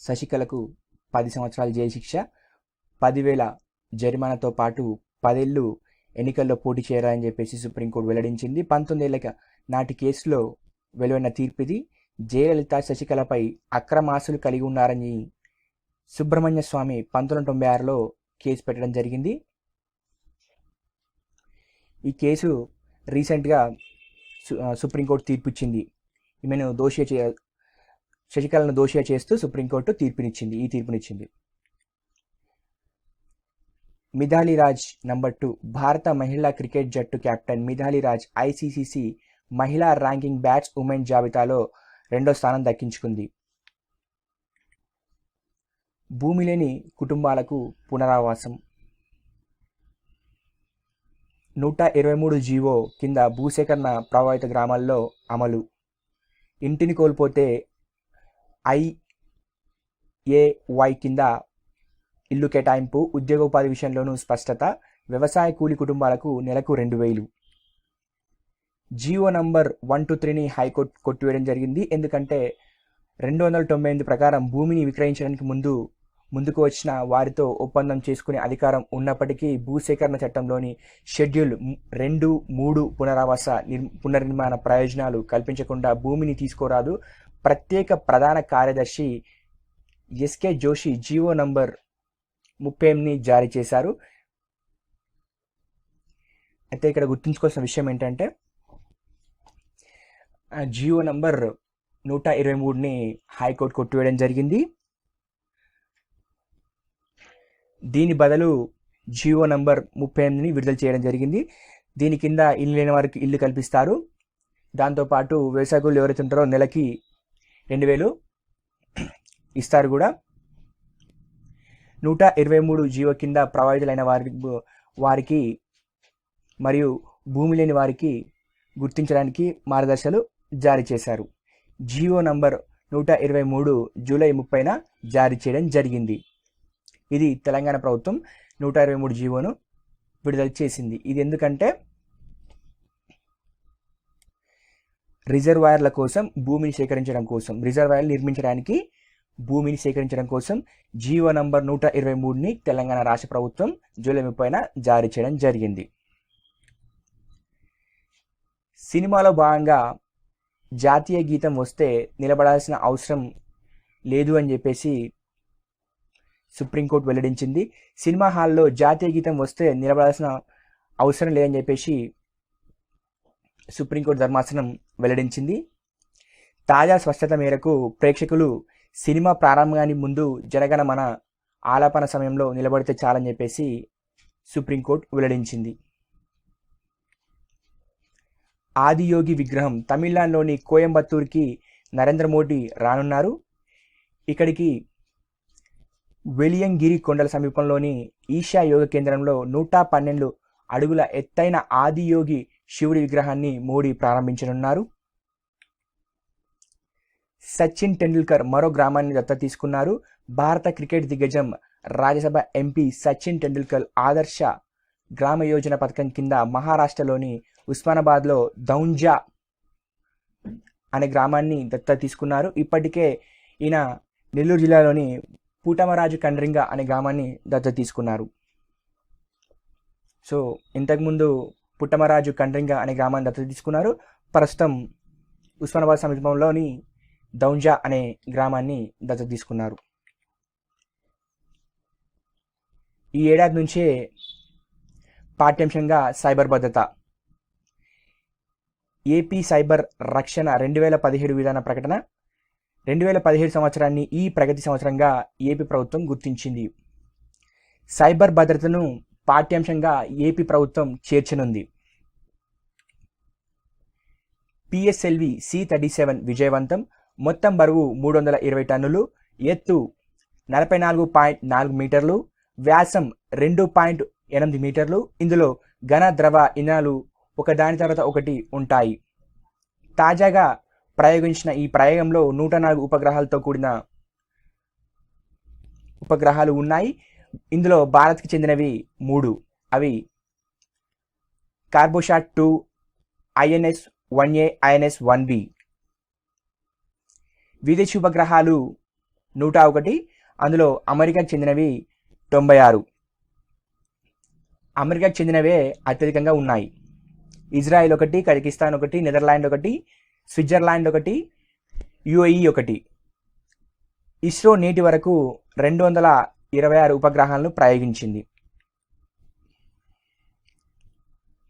శశికళకు 10 సంవత్సరాల జైలు శిక్ష, 10,000 జరిమానాతో పాటు 10 ఏళ్లు ఎన్నికల్లో పోటీ చేయాలని చెప్పేసి సుప్రీంకోర్టు వెల్లడించింది. 19 ఏళ్ల నాటి కేసులో వెలువడిన తీర్పు ఇది. జయలలిత శశికళపై అక్రమ ఆస్తులు కలిగి ఉన్నారని సుబ్రహ్మణ్య స్వామి 1996లో కేసు పెట్టడం జరిగింది. ఈ కేసు రీసెంట్గా సుప్రీంకోర్టు తీర్పు ఇచ్చింది. ఈమెను శశికళను దోషిగా చేస్తూ సుప్రీంకోర్టు ఈ తీర్పునిచ్చింది. మిథాలీ రాజ్ నంబర్ 2 భారత మహిళా క్రికెట్ జట్టు కెప్టెన్ మిథాలీ రాజ్ ఐసీసీ మహిళా ర్యాంకింగ్ బ్యాట్స్ ఉమెన్ జాబితాలో 2వ స్థానం దక్కించుకుంది. భూమి లేని కుటుంబాలకు పునరావాసం. 123 జీవో కింద భూసేకరణ ప్రభావిత గ్రామాల్లో అమలు. ఇంటిని కోల్పోతే IAY కింద ఇల్లు కేటాయింపు. ఉద్యోగోపాధి విషయంలోనూ స్పష్టత. వ్యవసాయ కూలి కుటుంబాలకు నెలకు 2,000. జీవో నంబర్ 123ని హైకోర్టు కొట్టివేయడం జరిగింది. ఎందుకంటే 298 ప్రకారం భూమిని విక్రయించడానికి ముందుకు వచ్చిన వారితో ఒప్పందం చేసుకునే అధికారం ఉన్నప్పటికీ భూసేకరణ చట్టంలోని షెడ్యూల్ 2, 3 పునర్నిర్మాణ ప్రయోజనాలు కల్పించకుండా భూమిని తీసుకోరాదు. ప్రత్యేక ప్రధాన కార్యదర్శి ఎస్కే జోషి జీవో నంబర్ 38ని జారీ చేశారు. అయితే ఇక్కడ గుర్తుంచుకోవాల్సిన విషయం ఏంటంటే జీవో నంబర్ 123ని హైకోర్టు కొట్టివేయడం జరిగింది. దీని బదులు జీవో నంబర్ 38ని విడుదల చేయడం జరిగింది. దీని కింద ఇల్లు లేని వారికి ఇల్లు కల్పిస్తారు. దాంతోపాటు వ్యవసాయ కూలీలు ఎవరైతే ఉంటారో నెలకి 2,000 ఇస్తారు కూడా. 123 జీవో కింద ప్రభావితులైన వారికి మరియు భూమి లేని వారికి గుర్తించడానికి మార్గదర్శకాలు జారీ చేశారు. జీవో నంబర్ 123 జూలై 30న జారీ చేయడం జరిగింది. ఇది తెలంగాణ ప్రభుత్వం 123 జీవోను విడుదల చేసింది. ఇది ఎందుకంటే రిజర్వాయర్ల కోసం భూమిని సేకరించడం కోసం, రిజర్వాయర్లు నిర్మించడానికి భూమిని సేకరించడం కోసం జీవో నంబర్ 123ని తెలంగాణ రాష్ట్ర ప్రభుత్వం జూలై 30న జారీ చేయడం జరిగింది. సినిమాలో భాగంగా జాతీయ గీతం వస్తే నిలబడాల్సిన అవసరం లేదు అని చెప్పేసి సుప్రీంకోర్టు వెల్లడించింది. సినిమా హాల్లో జాతీయ గీతం వస్తే నిలబడాల్సిన అవసరం లేదని చెప్పేసి సుప్రీంకోర్టు ధర్మాసనం వెల్లడించింది. తాజా స్పష్టత మేరకు ప్రేక్షకులు సినిమా ప్రారంభానికి ముందు జనగణమన ఆలాపన సమయంలో నిలబడితే చాలని చెప్పేసి సుప్రీంకోర్టు వెల్లడించింది. ఆదియోగి విగ్రహం తమిళనాడులోని కోయంబత్తూరుకి నరేంద్ర మోడీ రానున్నారు. ఇక్కడికి వెలియంగిరి కొండల సమీపంలోని ఈషా యోగ కేంద్రంలో 112 అడుగుల ఎత్తైన ఆదియోగి శివుడి విగ్రహాన్ని మోడీ ప్రారంభించనున్నారు. సచిన్ టెండూల్కర్ మరో గ్రామాన్ని దత్తత తీసుకున్నారు. భారత క్రికెట్ దిగ్గజం రాజ్యసభ ఎంపీ సచిన్ టెండూల్కర్ ఆదర్శ గ్రామ యోజన పథకం కింద మహారాష్ట్రలోని ఉస్మానాబాద్లో దౌంజా అనే గ్రామాన్ని దత్తత తీసుకున్నారు. ఇప్పటికే ఈయన నెల్లూరు జిల్లాలోని పుట్టమరాజు కండ్రింగ అనే గ్రామాన్ని దత్తత తీసుకున్నారు. సో ఇంతకుముందు పుట్టమరాజు కండ్రింగ అనే గ్రామాన్ని దత్తత తీసుకున్నారు. ప్రస్తుతం ఉస్మానాబాద్ సమీపంలోని దౌంజా అనే గ్రామాన్ని దత్తత తీసుకున్నారు. ఈ ఏడాది నుంచే పాఠ్యాంశంగా సైబర్ భద్రత. ఏపీ సైబర్ రక్షణ 2017 విధాన ప్రకటన. 2017 సంవత్సరాన్ని ఈ ప్రగతి సంవత్సరంగా ఏపీ ప్రభుత్వం గుర్తించింది. సైబర్ భద్రతను పాఠ్యాంశంగా ఏపీ ప్రభుత్వం చేర్చనుంది. PSLV C-37 విజయవంతం. మొత్తం బరువు 320 టన్నులు, ఎత్తు 44.4 మీటర్లు, వ్యాసం 2.8 మీటర్లు. ఇందులో ఘన ద్రవ ఇంధనాలు ఒకదాని తర్వాత ఒకటి ఉంటాయి. తాజాగా ప్రయోగించిన ఈ ప్రయోగంలో 104 ఉపగ్రహాలతో కూడిన ఉపగ్రహాలు ఉన్నాయి. ఇందులో భారత్కి చెందినవి 3. అవి కార్బోసాట్ 2, INS-1A, INS-1B. విదేశీ ఉపగ్రహాలు 101, అందులో అమెరికాకు చెందినవి 96. అమెరికాకు చెందినవే అత్యధికంగా ఉన్నాయి. Israel 1, Kazakhstan 1, Netherland 1, Switzerland 1, UAE 1. ISRO నేటి వరకు 226 ఉపగ్రహాలను ప్రయోగించింది.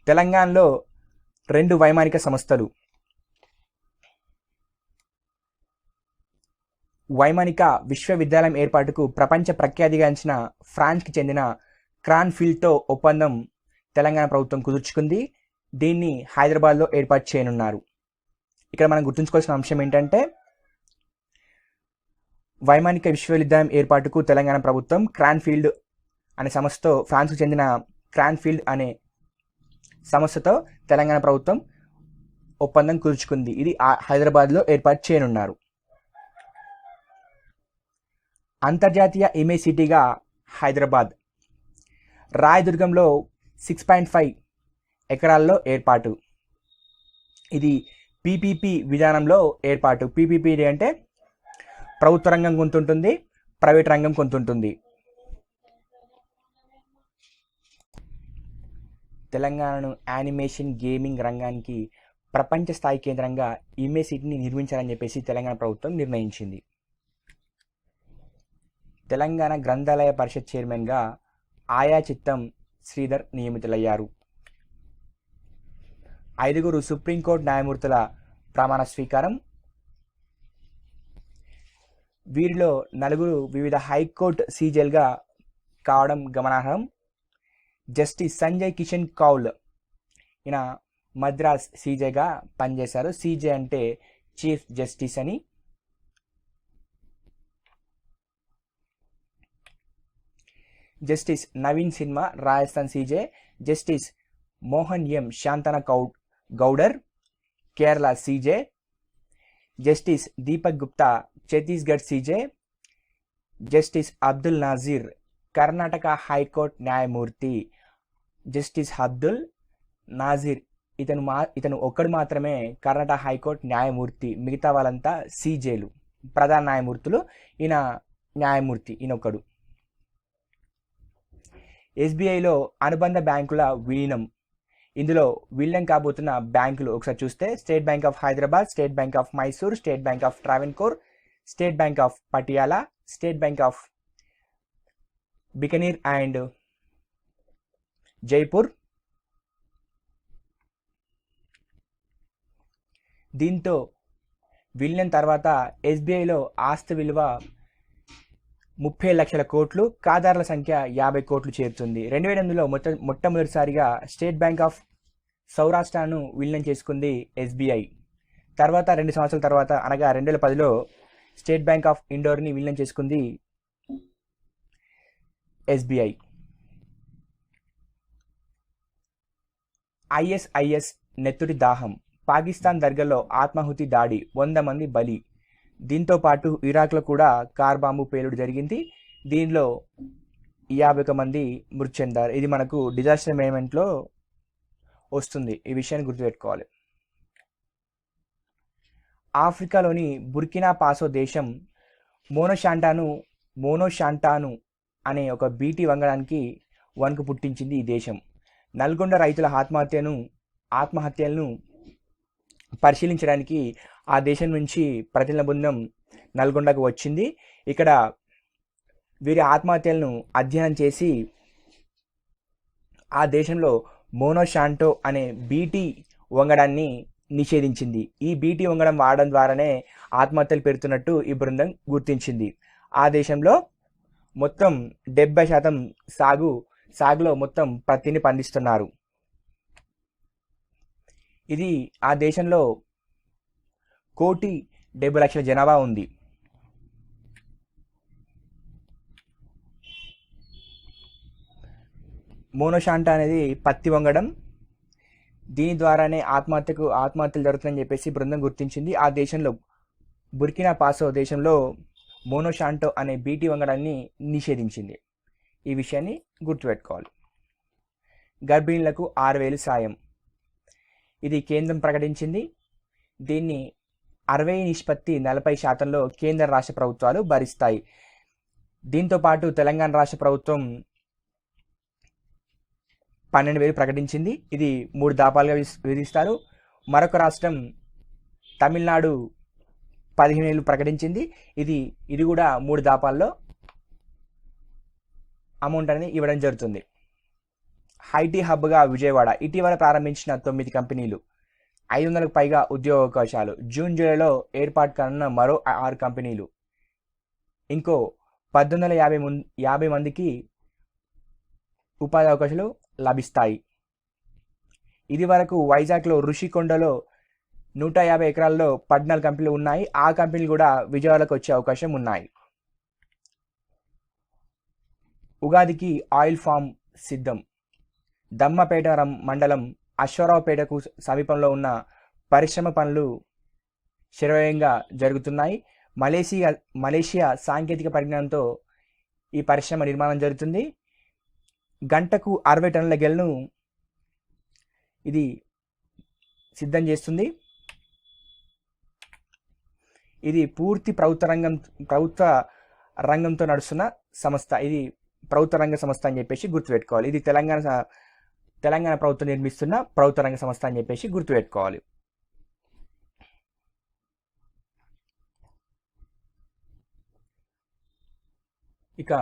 తెలంగాణలో 2 వైమానిక సంస్థలు. వైమానిక విశ్వవిద్యాలయం ఏర్పాటుకు ప్రపంచ ప్రఖ్యాతిగాంచిన ఫ్రాన్స్కి చెందిన క్రాన్ఫీల్డ్తో ఒప్పందం తెలంగాణ ప్రభుత్వం కుదుర్చుకుంది. దీన్ని హైదరాబాద్లో ఏర్పాటు చేయనున్నారు. ఇక్కడ మనం గుర్తుంచుకోవాల్సిన అంశం ఏంటంటే, వైమానిక విశ్వవిద్యాలయం ఏర్పాటుకు తెలంగాణ ప్రభుత్వం క్రాన్ఫీల్డ్ అనే సంస్థతో, ఫ్రాన్స్కు చెందిన క్రాన్ఫీల్డ్ అనే సంస్థతో తెలంగాణ ప్రభుత్వం ఒప్పందం కుదుర్చుకుంది. ఇది హైదరాబాద్లో ఏర్పాటు చేయనున్నారు. అంతర్జాతీయ ఇమేజ్ సిటీగా హైదరాబాద్. రాయదుర్గంలో 6.5 ఎకరాల్లో ఏర్పాటు. ఇది పీపీపీ విధానంలో ఏర్పాటు. పీపీపీ అంటే ప్రభుత్వ రంగం కొంత ఉంటుంది, ప్రైవేట్ రంగం కొంత ఉంటుంది. తెలంగాణను యానిమేషన్ గేమింగ్ రంగానికి ప్రపంచ స్థాయి కేంద్రంగా ఇమేజ్ సిటీని నిర్మించాలని చెప్పేసి తెలంగాణ ప్రభుత్వం నిర్ణయించింది. తెలంగాణ గ్రంథాలయ పరిషత్ చైర్మన్గా ఆయా చిత్తం శ్రీధర్ నియమితులయ్యారు. 5 సుప్రీంకోర్టు న్యాయమూర్తుల ప్రమాణ స్వీకారం. వీరిలో 4 వివిధ హైకోర్టు సీజేలుగా కావడం గమనార్హం. జస్టిస్ సంజయ్ కిషన్ కౌల్, ఈయన మద్రాస్ సీజేగా పనిచేశారు. సీజే అంటే చీఫ్ జస్టిస్ అని. Justice Naveen Sinha Rajasthan CJ. Justice Mohan M Shantanagoudar Kerala CJ. Justice Deepak Gupta Chhattisgarh CJ. Justice Abdul Nazeer Karnataka high court న్యాయమూర్తి. జస్టిస్ అబ్దుల్ నాజీర్ ఇతను ఒక్కడు మాత్రమే కర్ణాటక హైకోర్టు న్యాయమూర్తి. మిగతా వాళ్ళంతా సీజేలు, ప్రధాన న్యాయమూర్తులు. ఈయన న్యాయమూర్తి, ఈయనొక్కడు. ఎస్బీఐలో అనుబంధ బ్యాంకుల విలీనం. ఇందులో విలీనం కాబోతున్న బ్యాంకులు ఒకసారి చూస్తే, state bank of Hyderabad, state bank of Mysore, state bank of Travancore, state bank of Patiala, state bank of Bikaner and Jaipur. దీంతో విలీనం తర్వాత ఎస్బీఐలో ఆస్తి విలువ 30 లక్షల కోట్లు, ఖాతాదారుల సంఖ్య 50 కోట్లు చేరుతుంది. 2008లో మొట్టమొదటిసారిగా స్టేట్ బ్యాంక్ ఆఫ్ సౌరాష్ట్రను విలీనం చేసుకుంది ఎస్బీఐ. తర్వాత 2 సంవత్సరాల తర్వాత, అనగా 2010లో స్టేట్ బ్యాంక్ ఆఫ్ ఇండోర్ని విలీనం చేసుకుంది ఎస్బీఐ. ఐఎస్ఐఎస్ నెత్తుటి దాహం. పాకిస్తాన్ దర్గాలో ఆత్మాహుతి దాడి, 100 మంది బలి. దీంతో పాటు ఇరాక్లో కూడా కార్ బాంబు పేలుడు జరిగింది. దీనిలో 51 మంది మృతి చెందారు. ఇది మనకు డిజాస్టర్ మేనేజ్మెంట్లో వస్తుంది. ఈ విషయాన్ని గుర్తుపెట్టుకోవాలి. ఆఫ్రికాలోని బుర్కినా పాసో దేశం మోనోషాంటాను అనే ఒక బీటీ వంగడానికి వణుకు పుట్టించింది ఈ దేశం. నల్గొండ రైతుల ఆత్మహత్యలను పరిశీలించడానికి ఆ దేశం నుంచి ప్రతినిధి బృందం నల్గొండకు వచ్చింది. ఇక్కడ వీరి ఆత్మహత్యలను అధ్యయనం చేసి ఆ దేశంలో మోనోషాంటో అనే బీటీ వంగడాన్ని నిషేధించింది. ఈ బీటీ వంగడం వాడడం ద్వారానే ఆత్మహత్యలు పెరుగుతున్నట్టు ఈ బృందం గుర్తించింది. ఆ దేశంలో మొత్తం 70% సాగులో మొత్తం పత్తిని పండిస్తున్నారు. ఇది ఆ దేశంలో 1,70,00,000 జనాభా ఉంది. మోనోషాంటా అనేది పత్తి వంగడం. దీని ద్వారానే ఆత్మహత్యలు జరుగుతుందని చెప్పేసి బృందం గుర్తించింది. ఆ దేశంలో బుర్కినా పాసో దేశంలో మోనోషాంటో అనే బీటీ వంగడాన్ని నిషేధించింది. ఈ విషయాన్ని గుర్తుపెట్టుకోవాలి. గర్భిణులకు 6,000 సాయం. ఇది కేంద్రం ప్రకటించింది. దీన్ని 60/40% కేంద్ర రాష్ట్ర ప్రభుత్వాలు భరిస్తాయి. దీంతోపాటు తెలంగాణ రాష్ట్ర ప్రభుత్వం 12,000 ప్రకటించింది. ఇది 3 దఫాలుగా విధిస్తారు. మరొక రాష్ట్రం తమిళనాడు 15,000 ప్రకటించింది. ఇది కూడా 3 దఫాల్లో అమౌంట్ అనేది ఇవ్వడం జరుగుతుంది. ఐటీ హబ్గా విజయవాడ ఇటీవల ప్రారంభించిన 9 కంపెనీలు, 500కు పైగా ఉద్యోగ అవకాశాలు. జూన్ జూలైలో ఏర్పాటు కానున్న మరో 6 కంపెనీలు, ఇంకో 1,850 మందికి ఉపాధి అవకాశాలు లభిస్తాయి. ఇది వరకు వైజాగ్లో ఋషికొండలో 150 ఎకరాల్లో 14 కంపెనీలు ఉన్నాయి. ఆ కంపెనీలు కూడా విజయవాడకు వచ్చే అవకాశం ఉన్నాయి. ఉగాదికి ఆయిల్ ఫామ్ సిద్ధం. దమ్మపేట మండలం అశ్వారావుపేటకు సమీపంలో ఉన్న పరిశ్రమ పనులు శరవేగంగా జరుగుతున్నాయి. మలేషియా సాంకేతిక పరిజ్ఞానంతో ఈ పరిశ్రమ నిర్మాణం జరుగుతుంది. గంటకు 60 టన్నుల గెలను ఇది సిద్ధం చేస్తుంది. ఇది పూర్తి ప్రభుత్వ రంగంతో నడుస్తున్న సంస్థ. ఇది ప్రభుత్వ రంగ సంస్థ అని చెప్పేసి గుర్తుపెట్టుకోవాలి. ఇది తెలంగాణ ప్రభుత్వం నిర్మిస్తున్న ప్రభుత్వ రంగ సంస్థ అని చెప్పేసి గుర్తుపెట్టుకోవాలి. ఇక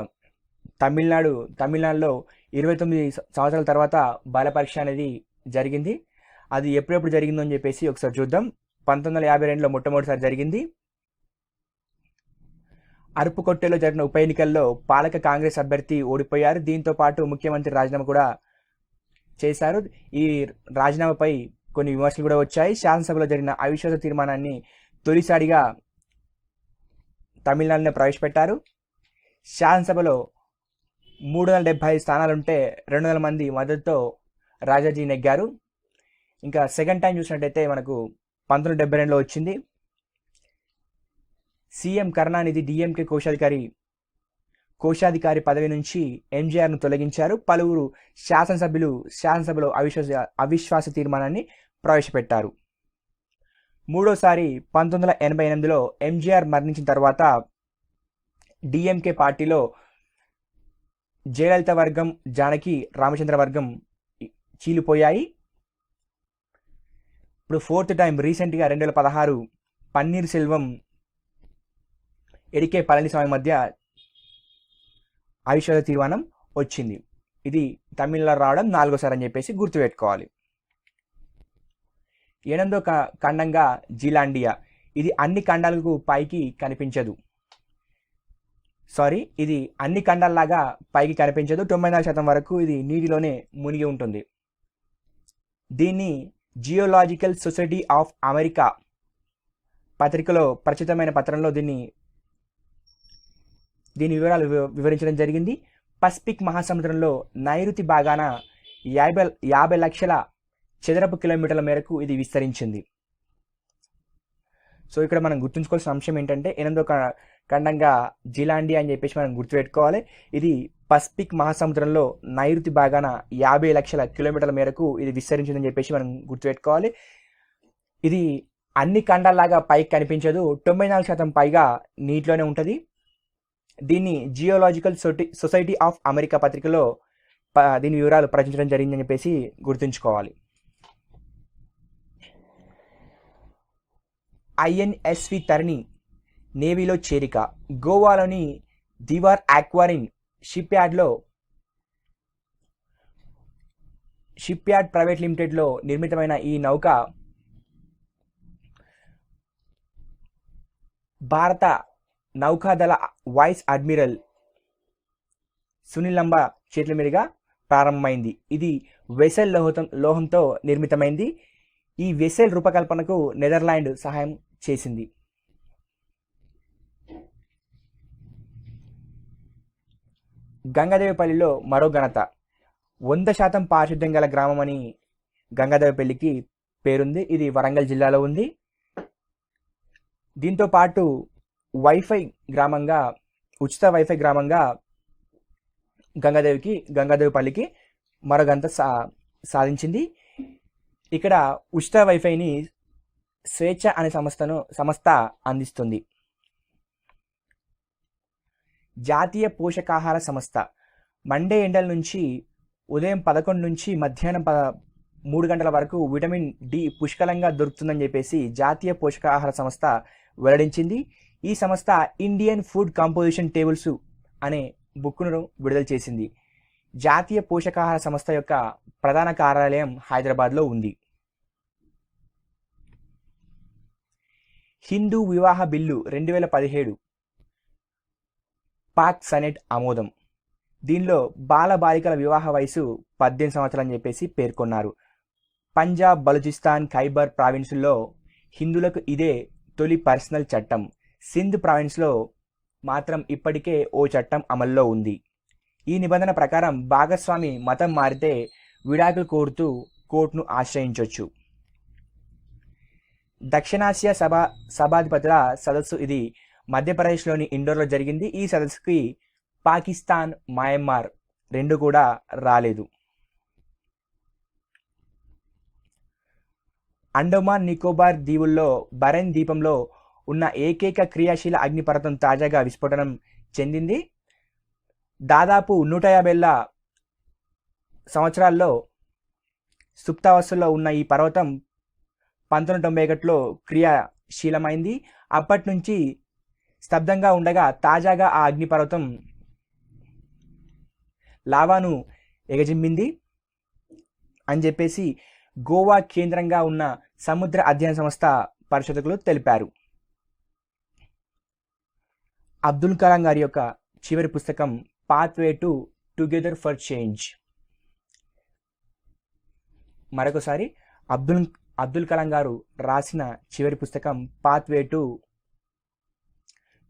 తమిళనాడులో 29 సంవత్సరాల తర్వాత బాల పరీక్ష అనేది జరిగింది. అది ఎప్పుడెప్పుడు జరిగిందో అని చెప్పేసి ఒకసారి చూద్దాం. 1952లో మొట్టమొదటిసారి జరిగింది. అరుపుకొట్టెలో జరిగిన ఉప ఎన్నికల్లో పాలక కాంగ్రెస్ అభ్యర్థి ఓడిపోయారు. దీంతో పాటు ముఖ్యమంత్రి రాజీనామా కూడా చేశారు. ఈ రాజీనామాపై కొన్ని విమర్శలు కూడా వచ్చాయి. శాసనసభలో జరిగిన అవిశ్వాస తీర్మానాన్ని తొలిసారిగా తమిళనాడులో ప్రవేశపెట్టారు. శాసనసభలో 375 స్థానాలుంటే 200 మంది మద్దతుతో రాజాజీ నెగ్గారు. ఇంకా సెకండ్ టైం చూసినట్టయితే మనకు 1972లో వచ్చింది. సీఎం కరుణానిధి డిఎంకే కోశాధికారి పదవి నుంచి ఎంజీఆర్ను తొలగించారు. పలువురు శాసనసభలో అవిశ్వాస తీర్మానాన్ని ప్రవేశపెట్టారు. మూడోసారి 1988లో ఎంజీఆర్ మరణించిన తర్వాత డిఎంకే పార్టీలో జయలలిత వర్గం, జానకి రామచంద్ర వర్గం చీలిపోయాయి. ఇప్పుడు ఫోర్త్ టైం రీసెంట్గా 2016 పన్నీర్ సెల్వం, ఎడికే పళనిస్వామి మధ్య అవిశ్వాస తీర్మానం వచ్చింది. ఇది తమిళనాడు రావడం 4వసారి అని చెప్పేసి గుర్తుపెట్టుకోవాలి. 8వ ఖండంగా జీలాండియా. ఇది అన్ని ఖండాలకు పైకి కనిపించదు. ఇది అన్ని ఖండాల్లాగా పైకి కనిపించదు. 94% వరకు ఇది నీటిలోనే మునిగి ఉంటుంది. దీన్ని జియోలాజికల్ సొసైటీ ఆఫ్ అమెరికా పత్రికలో ప్రచురితమైన పత్రంలో దీని వివరాలు వివరించడం జరిగింది. పసిఫిక్ మహాసముద్రంలో నైరుతి భాగాన 50 లక్షల చదరపు కిలోమీటర్ల మేరకు ఇది విస్తరించింది. సో ఇక్కడ మనం గుర్తుంచుకోవాల్సిన అంశం ఏంటంటే 8వ ఖండంగా జీలాండియా అని చెప్పేసి మనం గుర్తుపెట్టుకోవాలి. ఇది పసిఫిక్ మహాసముద్రంలో నైరుతి భాగాన 50 లక్షల కిలోమీటర్ల మేరకు ఇది విస్తరించిందని చెప్పేసి మనం గుర్తుపెట్టుకోవాలి. ఇది అన్ని ఖండాల్లాగా పైకి కనిపించదు. 94% పైగా నీటిలోనే ఉంటుంది. దీన్ని జియోలాజికల్ సొసైటీ ఆఫ్ అమెరికా పత్రికలో దీని వివరాలు ప్రచురించడం జరిగిందని చెప్పేసి గుర్తుంచుకోవాలి. ఐఎన్ఎస్వి తరిణి నేవీలో చేరిక. గోవాలోని దివార్ ఆక్వారిన్ షిప్ యార్డ్ ప్రైవేట్ లిమిటెడ్లో నిర్మితమైన ఈ నౌక భారత నౌకాదళ వైస్ అడ్మిరల్ సునీల్ లంబా చేతుల మీదుగా ప్రారంభమైంది. ఇది వెసెల్ లోహంతో నిర్మితమైంది. ఈ వెసెల్ రూపకల్పనకు నెదర్లాండ్ సహాయం చేసింది. గంగాదేవిపల్లిలో మరో ఘనత. 100% పారిశుద్ధ్యం గల గ్రామం అని గంగాదేవిపల్లికి పేరుంది. ఇది వరంగల్ జిల్లాలో ఉంది. దీంతో పాటు ఉచిత వైఫై గ్రామంగా గంగాదేవిపల్లికి మరో ఘనత సాధించింది. ఇక్కడ ఉచిత వైఫైని స్వేచ్ఛ అనే సంస్థ అందిస్తుంది. జాతీయ పోషకాహార సంస్థ మండే ఎండల నుంచి ఉదయం 11 నుంచి మధ్యాహ్నం 3 గంటల వరకు విటమిన్ డి పుష్కలంగా దొరుకుతుందని చెప్పేసి జాతీయ పోషకాహార సంస్థ వెల్లడించింది. ఈ సంస్థ ఇండియన్ ఫుడ్ కంపోజిషన్ టేబుల్స్ అనే బుక్ను విడుదల చేసింది. జాతీయ పోషకాహార సంస్థ యొక్క ప్రధాన కార్యాలయం హైదరాబాద్లో ఉంది. హిందూ వివాహ బిల్లు 2017 పాక్ సెనెట్ ఆమోదం. దీనిలో బాలబాలికల వివాహ వయసు 18 సంవత్సరాలు అని చెప్పేసి పేర్కొన్నారు. పంజాబ్, బలూచిస్తాన్, ఖైబర్ ప్రావిన్సుల్లో హిందువులకు ఇదే తొలి పర్సనల్ చట్టం. సింధ్ ప్రావిన్స్లో మాత్రం ఇప్పటికే ఓ చట్టం అమల్లో ఉంది. ఈ నిబంధన ప్రకారం భాగస్వామి మతం మారితే విడాకులు కోరుతూ కోర్టును ఆశ్రయించవచ్చు. దక్షిణాసియా సభాధిపతుల సదస్సు ఇది మధ్యప్రదేశ్లోని ఇండోర్లో జరిగింది. ఈ సదస్సుకి పాకిస్తాన్, మయన్మార్ రెండు కూడా రాలేదు. అండమాన్ నికోబార్ దీవుల్లో బరెన్ ద్వీపంలో ఉన్న ఏకైక క్రియాశీల అగ్నిపర్వతం తాజాగా విస్ఫోటనం చెందింది. దాదాపు 150 సంవత్సరాల్లో సుప్తావస్థలో ఉన్న ఈ పర్వతం 1991లో క్రియాశీలమైంది. అప్పటి నుంచి స్తబ్దంగా ఉండగా తాజాగా ఆ అగ్నిపర్వతం లావాను ఎగజిమ్మింది అని చెప్పేసి గోవా కేంద్రంగా ఉన్న సముద్ర అధ్యయన సంస్థ పరిశోధకులు తెలిపారు. అబ్దుల్ కలాం గారి యొక్క చివరి పుస్తకం pathway to together for change. మరొకసారి అబ్దుల్ కలాం గారు రాసిన చివరి పుస్తకం pathway to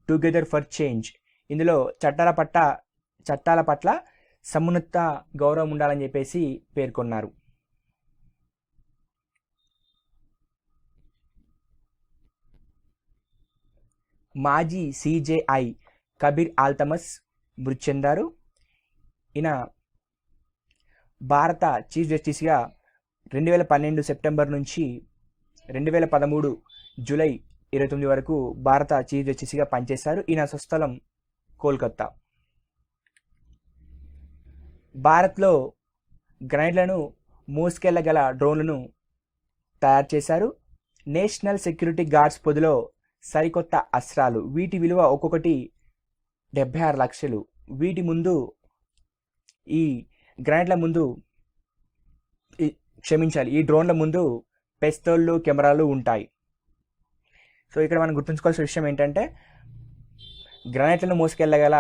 together for change. ఇందులో చట్టాల పట్ల సమున్నత గౌరవం ఉండాలని చెప్పేసి పేర్కొన్నారు. మాజీ సిజేఐ కబీర్ ఆల్తమస్ మృతి చెందారు. ఈయన భారత చీఫ్ జస్టిస్గా 2012 సెప్టెంబర్ నుంచి 2013 జూలై 29 వరకు భారత చీఫ్ జస్టిస్గా పనిచేశారు. ఈయన స్వస్థలం కోల్కతా. భారత్లో గ్రెనేడ్లను మోసుకెళ్లగల డ్రోన్లను తయారు చేశారు. నేషనల్ సెక్యూరిటీ గార్డ్స్ పొదిలో సరికొత్త అస్త్రాలు. వీటి విలువ ఒక్కొక్కటి 76 లక్షలు. వీటి ముందు ఈ గ్రెనేడ్ల ముందు ఈ డ్రోన్ల ముందు పిస్తోళ్ళు, కెమెరాలు ఉంటాయి. సో ఇక్కడ మనం గుర్తుంచుకోవాల్సిన విషయం ఏంటంటే గ్రెనేడ్లను మోసుకెళ్ళగల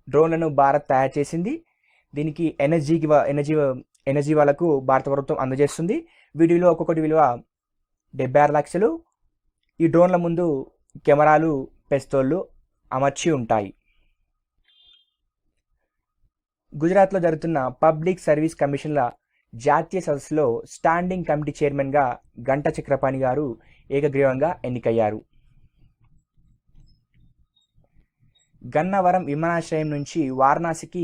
డ్రోన్లను భారత్ తయారు చేసింది. దీనికి ఎనర్జీ వాళ్ళకు భారత ప్రభుత్వం అందజేస్తుంది. వీటి విలువ ఒక్కొక్కటి విలువ 76 లక్షలు. ఈ డ్రోన్ల ముందు కెమెరాలు, పిస్తోళ్ళు అమర్చి ఉంటాయి. గుజరాత్లో జరుగుతున్న పబ్లిక్ సర్వీస్ కమిషన్ల జాతీయ సదస్సులో స్టాండింగ్ కమిటీ చైర్మన్గా గంటా చక్రపాణి గారు ఏకగ్రీవంగా ఎన్నికయ్యారు. గన్నవరం విమానాశ్రయం నుంచి వారణాసికి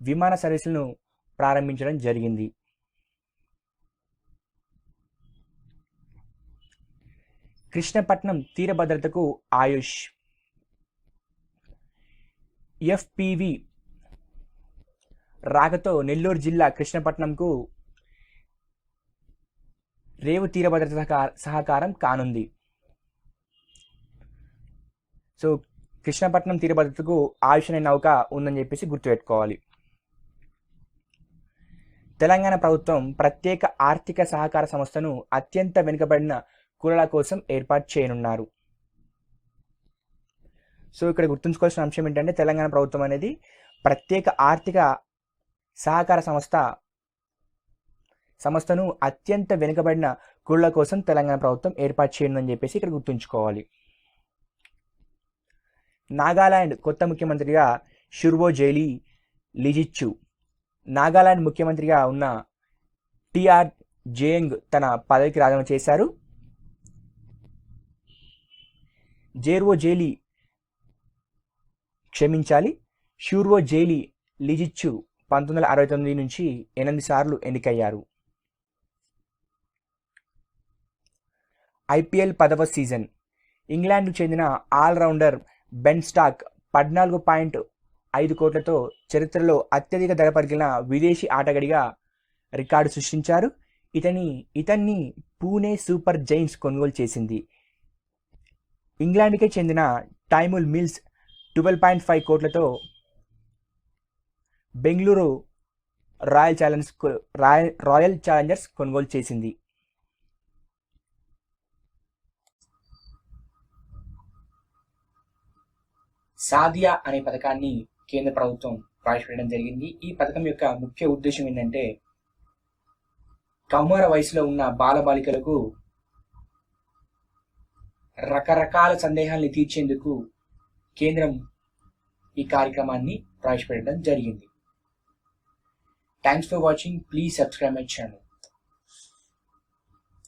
విమాన సర్వీసులను ప్రారంభించడం జరిగింది. కృష్ణపట్నం తీర భద్రతకు ఆయుష్. ఎఫ్పివి రాకతో నెల్లూరు జిల్లా కృష్ణపట్నంకు రేవు తీర భద్రత సహకారం కానుంది. సో కృష్ణపట్నం తీర భద్రతకు ఆయుష్ అనే నౌక ఉందని చెప్పేసి గుర్తుపెట్టుకోవాలి. తెలంగాణ ప్రభుత్వం ప్రత్యేక ఆర్థిక సహకార సంస్థను అత్యంత వెనుకబడిన కులాల కోసం ఏర్పాటు చేయనున్నారు. సో ఇక్కడ గుర్తుంచుకోవాల్సిన అంశం ఏంటంటే తెలంగాణ ప్రభుత్వం అనేది ప్రత్యేక ఆర్థిక సహకార సంస్థను అత్యంత వెనుకబడిన కులాల కోసం తెలంగాణ ప్రభుత్వం ఏర్పాటు చేయనుందని చెప్పేసి ఇక్కడ గుర్తుంచుకోవాలి. నాగాలాండ్ కొత్త ముఖ్యమంత్రిగా షుర్వోజేలి లిజిచ్చు. నాగాలాండ్ ముఖ్యమంత్రిగా ఉన్న టిఆర్ జేయంగ్ తన పదవికి రాజీనామా చేశారు. షుర్వోజేలి లిజిచ్చు 1969 నుంచి 8 సార్లు ఎన్నికయ్యారు. ఐపీఎల్ 10వ సీజన్ ఇంగ్లాండ్కు చెందిన ఆల్రౌండర్ బెన్ స్టాక్ 14.5 కోట్లతో చరిత్రలో అత్యధిక ధర పలికిన విదేశీ ఆటగాడిగా రికార్డు సృష్టించారు. ఇతన్ని పూణే సూపర్ జైంట్స్ కొనుగోలు చేసింది. ఇంగ్లాండ్కే చెందిన టైముల్ మిల్స్ 12.5 కోట్లతో బెంగళూరు రాయల్ ఛాలెంజర్స్ కొనుగోలు చేసింది. సాదియా అనే పథకాన్ని కేంద్ర ప్రభుత్వం ప్రవేశపెట్టడం జరిగింది. ఈ పథకం యొక్క ముఖ్య ఉద్దేశం ఏంటంటే కౌమార వయసులో ఉన్న బాలబాలికలకు రకరకాల సందేహాల్ని తీర్చేందుకు కేంద్రం ఈ కార్యక్రమాన్ని ప్రవేశపెట్టడం జరిగింది. Thanks for watching. Please subscribe my channel.